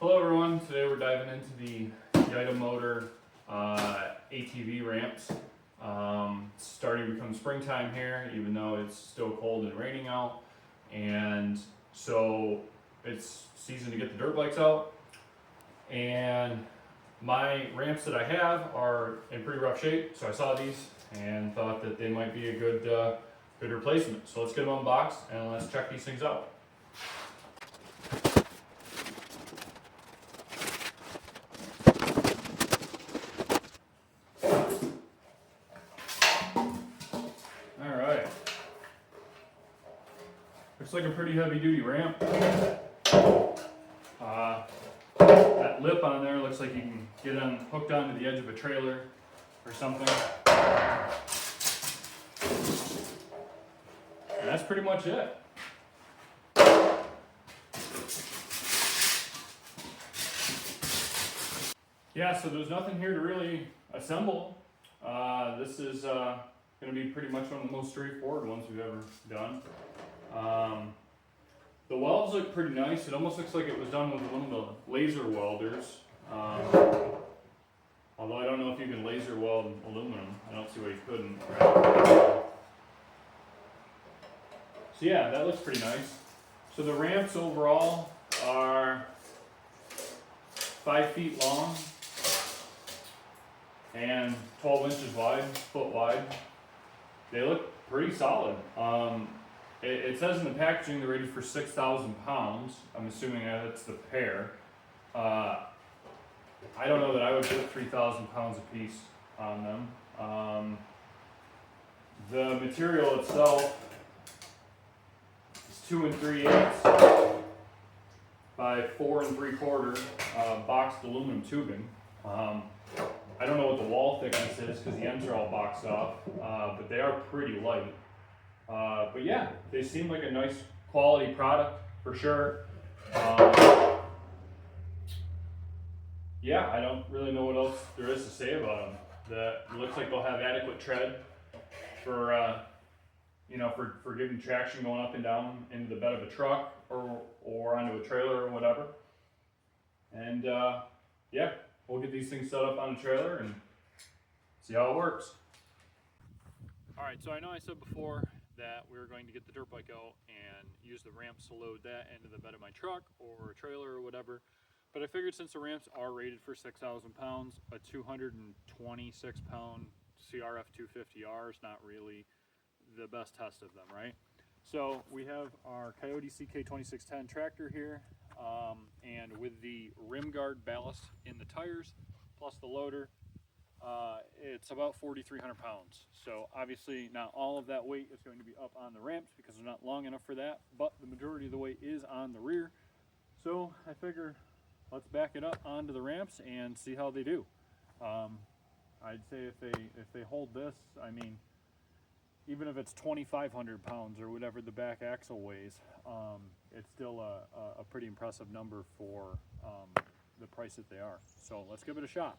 Hello everyone, today we're diving into the Yitamotor ATV ramps. It's starting to become springtime here, even though it's still cold and raining out. And so it's season to get the dirt bikes out. And my ramps that I have are in pretty rough shape, so I saw these and thought that they might be a good replacement. So let's get them unboxed and let's check these things out. Alright. Looks like a pretty heavy duty ramp. That lip on there looks like you can get hooked onto the edge of a trailer or something. And that's pretty much it. Yeah, so there's nothing here to really assemble. This is going to be pretty much one of the most straightforward ones we've ever done. The welds look pretty nice. It almost looks like it was done with one of the laser welders. Although I don't know if you can laser weld aluminum. I don't see why you couldn't. Right? So yeah, that looks pretty nice. So the ramps overall are 5 feet long and 12 inches wide, foot wide. They look pretty solid. It says in the packaging they're rated for 6,000 pounds. I'm assuming that's the pair. I don't know that I would put 3,000 pounds a piece on them. The material itself is 2 3/8 by 4 3/4 boxed aluminum tubing. I don't know what the wall thickness is because the ends are all boxed off, but they are pretty light. But yeah, they seem like a nice quality product for sure. Yeah, I don't really know what else there is to say about them. It looks like they'll have adequate tread for for giving traction going up and down into the bed of a truck or onto a trailer or whatever. And yeah, we'll get these things set up on a trailer and see how it works. All right, so I know I said before that we were going to get the dirt bike out and use the ramps to load that into the bed of my truck or a trailer or whatever. But I figured since the ramps are rated for 6,000 pounds, a 226 pound CRF 250R is not really the best test of them, right? So we have our Coyote CK2610 tractor here, and with the rim guard ballast in the tires, plus the loader, it's about 4,300 pounds. So obviously not all of that weight is going to be up on the ramps because they're not long enough for that, but the majority of the weight is on the rear. So I figure let's back it up onto the ramps and see how they do. I'd say if they hold this, I mean, even if it's 2,500 pounds or whatever the back axle weighs, it's still a pretty impressive number for the price that they are. So let's give it a shot.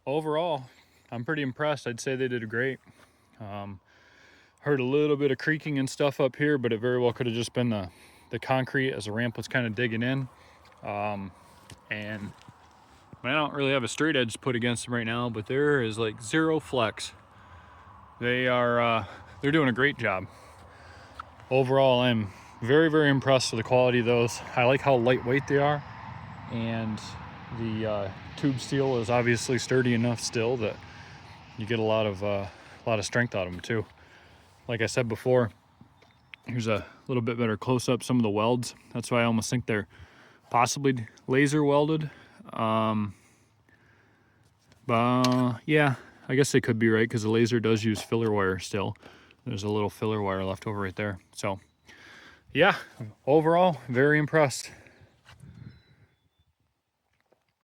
Overall, I'm pretty impressed. I'd say they did great. Heard a little bit of creaking and stuff up here, but it very well could have just been the concrete as the ramp was kind of digging in. And I don't really have a straight edge put against them right now, but there is like zero flex. They're doing a great job. Overall, I'm very, very impressed with the quality of those. I like how lightweight they are, and the tube steel is obviously sturdy enough still that you get a lot of strength out of them too. Like I said before, here's a little bit better close-up some of the welds. That's why I almost think they're possibly laser welded. But yeah, I guess they could be right because the laser does use filler wire still. There's a little filler wire left over right there. So yeah, overall, very impressed.